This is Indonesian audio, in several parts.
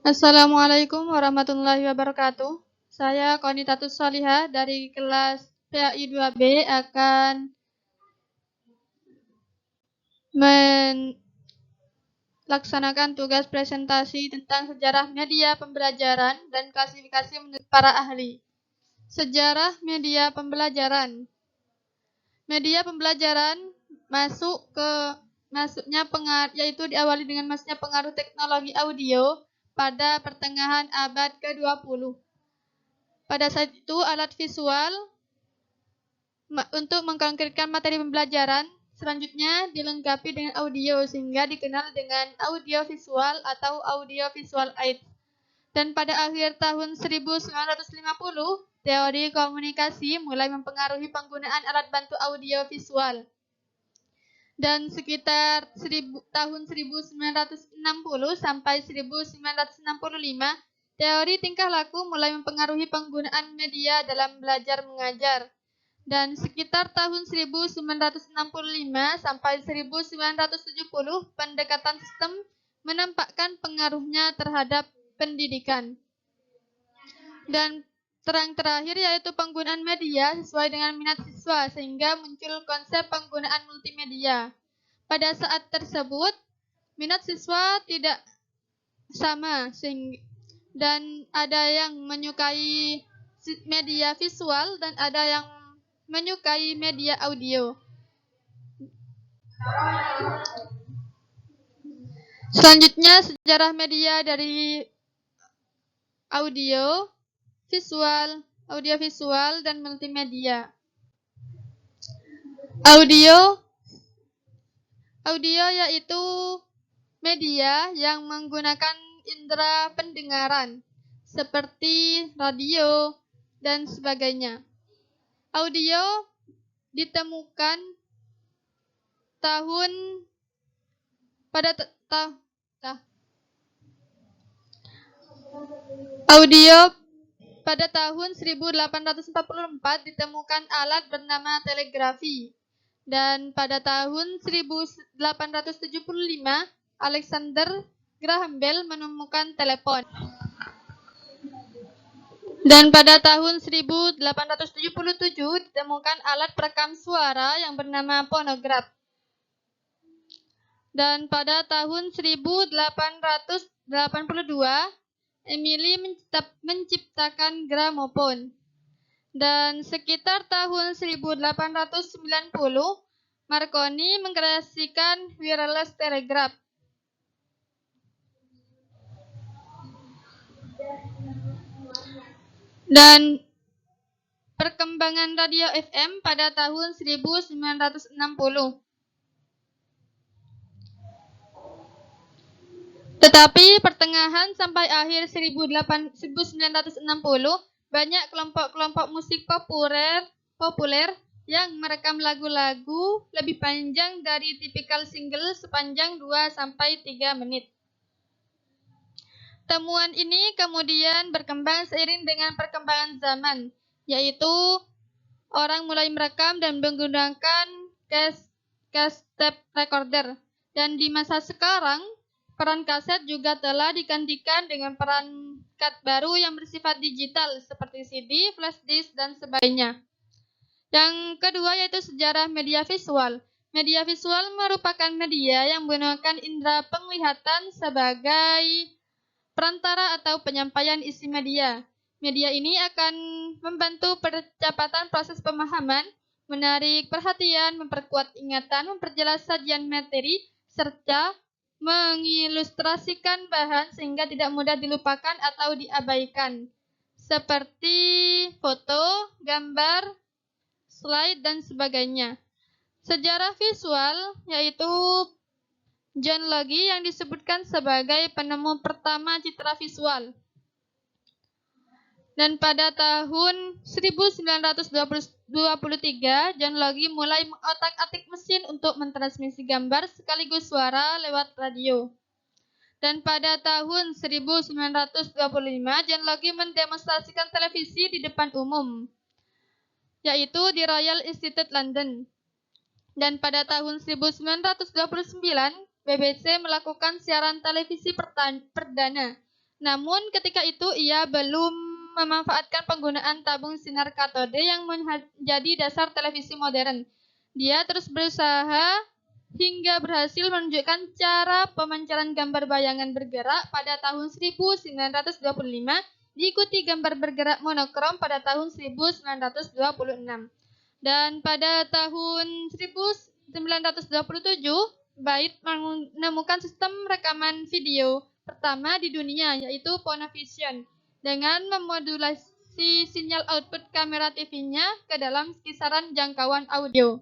Assalamualaikum warahmatullahi wabarakatuh. Saya Konitatus Salihah dari kelas PAI 2B akan melaksanakan tugas presentasi tentang sejarah media pembelajaran dan klasifikasi menurut para ahli. Sejarah media pembelajaran. Media pembelajaran yaitu diawali dengan masuknya pengaruh teknologi audio pada pertengahan abad ke-20. Pada saat itu, alat visual untuk mengkonkretkan materi pembelajaran selanjutnya dilengkapi dengan audio sehingga dikenal dengan audio visual atau audio visual aid. Dan pada akhir tahun 1950, teori komunikasi mulai mempengaruhi penggunaan alat bantu audio visual. Dan sekitar tahun 1960 sampai 1965, teori tingkah laku mulai mempengaruhi penggunaan media dalam belajar mengajar. Dan sekitar tahun 1965 sampai 1970, pendekatan sistem menampakkan pengaruhnya terhadap pendidikan. Dan terakhir yaitu penggunaan media sesuai dengan minat siswa sehingga muncul konsep penggunaan multimedia. Pada saat tersebut, minat siswa tidak sama dan ada yang menyukai media visual dan ada yang menyukai media audio. Selanjutnya, sejarah media dari audio visual, dan multimedia. Audio yaitu media yang menggunakan indera pendengaran seperti radio dan sebagainya. Audio ditemukan pada tahun 1844 ditemukan alat bernama telegrafi. Dan pada tahun 1875 Alexander Graham Bell menemukan telepon. Dan pada tahun 1877 ditemukan alat perekam suara yang bernama fonograf. Dan pada tahun 1882 Emily menciptakan gramofon. Dan sekitar tahun 1890 Marconi mengkreasikan wireless telegraph. Dan perkembangan radio FM pada tahun 1960. Tetapi pertengahan sampai akhir 1960 banyak kelompok-kelompok musik populer yang merekam lagu-lagu lebih panjang dari tipikal single sepanjang 2-3 menit. Temuan ini kemudian berkembang seiring dengan perkembangan zaman, yaitu orang mulai merekam dan menggunakan cassette recorder. Dan di masa sekarang, peran kaset juga telah digantikan dengan perangkat baru yang bersifat digital seperti CD, flash disk, dan sebagainya. Yang kedua yaitu sejarah media visual. Media visual merupakan media yang menggunakan indera penglihatan sebagai perantara atau penyampaian isi media. Media ini akan membantu percepatan proses pemahaman, menarik perhatian, memperkuat ingatan, memperjelas sajian materi, serta mengilustrasikan bahan sehingga tidak mudah dilupakan atau diabaikan, seperti foto, gambar, slide, dan sebagainya. Sejarah visual yaitu John Logie yang disebutkan sebagai penemu pertama citra visual. Dan pada tahun 1923, John Logie mulai mengotak-atik mesin untuk mentransmisi gambar sekaligus suara lewat radio. Dan pada tahun 1925, John Logie mendemonstrasikan televisi di depan umum, yaitu di Royal Institute London. Dan pada tahun 1929, BBC melakukan siaran televisi perdana Namun ketika itu ia belum memanfaatkan penggunaan tabung sinar katode yang menjadi dasar televisi modern. Dia terus berusaha hingga berhasil menunjukkan cara pemancaran gambar bayangan bergerak pada tahun 1925, diikuti gambar bergerak monokrom pada tahun 1926. Dan pada tahun 1927, Bait menemukan sistem rekaman video pertama di dunia, yaitu Phonovision, dengan memodulasi sinyal output kamera TV-nya ke dalam kisaran jangkauan audio.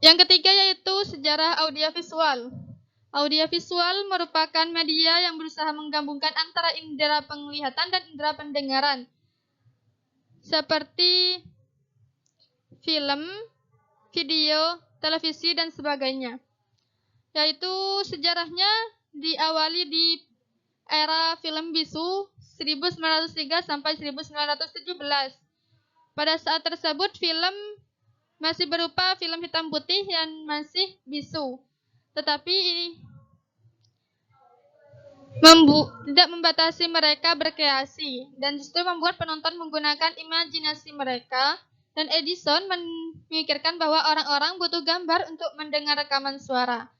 Yang ketiga yaitu sejarah audiovisual. Audiovisual merupakan media yang berusaha menggabungkan antara indera penglihatan dan indera pendengaran, seperti film, video, televisi, dan sebagainya. Yaitu sejarahnya diawali di era film bisu 1903 sampai 1917. Pada saat tersebut film masih berupa film hitam putih yang masih bisu, tetapi ini tidak membatasi mereka berkreasi dan justru membuat penonton menggunakan imajinasi mereka. Dan Edison memikirkan bahwa orang-orang butuh gambar untuk mendengar rekaman suara.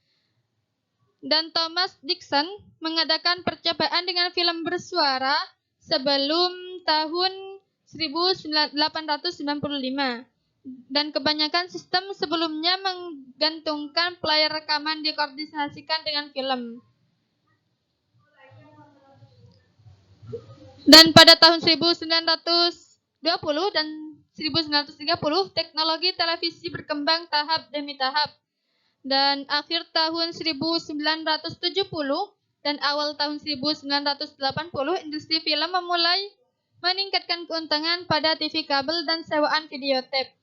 Dan Thomas Dixon mengadakan percobaan dengan film bersuara sebelum tahun 1895. Dan kebanyakan sistem sebelumnya menggantungkan player rekaman dikoordinasikan dengan film. Dan pada tahun 1920 dan 1930, teknologi televisi berkembang tahap demi tahap. Dan akhir tahun 1970 dan awal tahun 1980, industri film memulai meningkatkan keuntungan pada TV kabel dan sewaan videotape.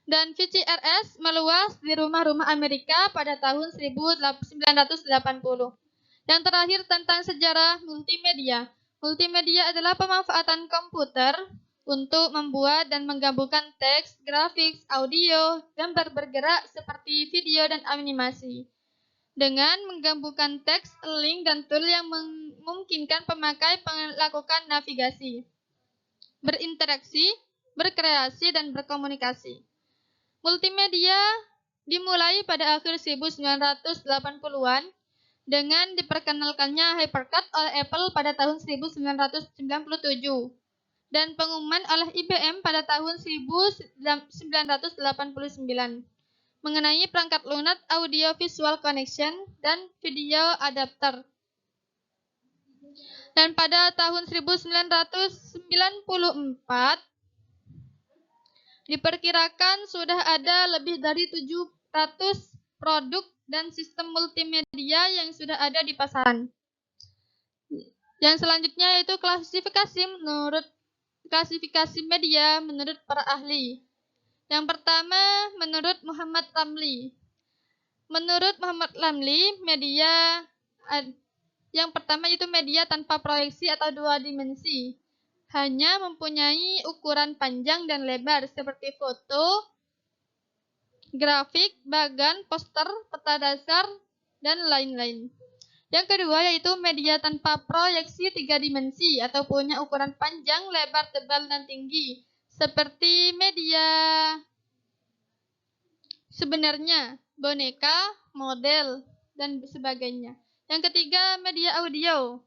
Dan VCRS meluas di rumah-rumah Amerika pada tahun 1980. Yang terakhir tentang sejarah multimedia. Multimedia adalah pemanfaatan komputer untuk membuat dan menggabungkan teks, grafik, audio, gambar bergerak seperti video dan animasi. Dengan menggabungkan teks, link, dan tool yang memungkinkan pemakai melakukan navigasi, berinteraksi, berkreasi, dan berkomunikasi. Multimedia dimulai pada akhir 1980-an dengan diperkenalkannya HyperCard oleh Apple pada tahun 1997 dan pengumuman oleh IBM pada tahun 1989 mengenai perangkat lunak Audio Visual Connection dan Video Adapter. Dan pada tahun 1994 diperkirakan sudah ada lebih dari 700 produk dan sistem multimedia yang sudah ada di pasaran. Yang selanjutnya yaitu klasifikasi media menurut para ahli. Yang pertama menurut Muhammad Ramli. Menurut Muhammad Ramli, media yang pertama itu media tanpa proyeksi atau dua dimensi. Hanya mempunyai ukuran panjang dan lebar seperti foto, grafik, bagan, poster, peta dasar, dan lain-lain. Yang kedua yaitu media tanpa proyeksi tiga dimensi atau punya ukuran panjang, lebar, tebal, dan tinggi seperti media sebenarnya, boneka, model, dan sebagainya. Yang ketiga media audio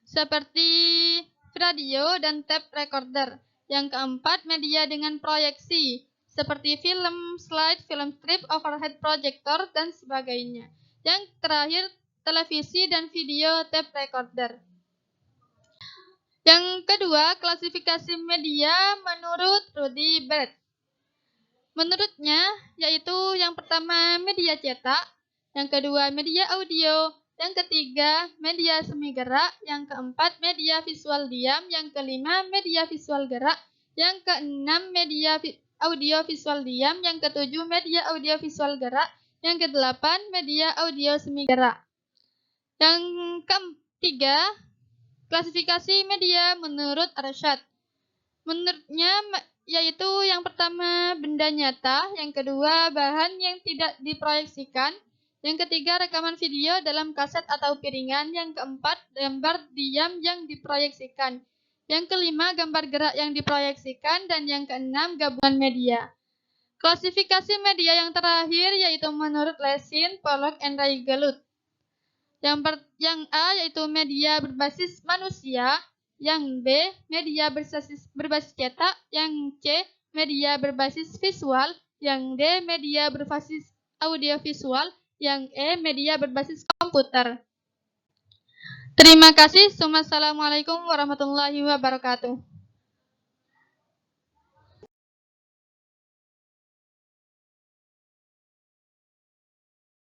seperti radio dan tape recorder. Yang keempat, media dengan proyeksi, seperti film, slide, film strip, overhead projector, dan sebagainya. Yang terakhir, televisi dan video tape recorder. Yang kedua, klasifikasi media menurut Rudy Bert. Menurutnya, yaitu yang pertama, media cetak, yang kedua, media audio, yang ketiga, media semi gerak. Yang keempat, media visual diam. Yang kelima, media visual gerak. Yang keenam, media audio visual diam. Yang ketujuh, media audio visual gerak. Yang kedelapan, media audio semi gerak. Yang ketiga, klasifikasi media menurut Arshad. Menurutnya, yaitu yang pertama, benda nyata. Yang kedua, bahan yang tidak diproyeksikan. Yang ketiga, rekaman video dalam kaset atau piringan. Yang keempat, gambar diam yang diproyeksikan. Yang kelima, gambar gerak yang diproyeksikan. Dan yang keenam, gabungan media. Klasifikasi media yang terakhir yaitu menurut Lessing, Pollock, and Ray-Gallup. Yang A yaitu media berbasis manusia. Yang B, media berbasis cetak. Yang C, media berbasis visual. Yang D, media berbasis audiovisual. Yang E, media berbasis komputer. Terima kasih. Wassalamualaikum warahmatullahi wabarakatuh.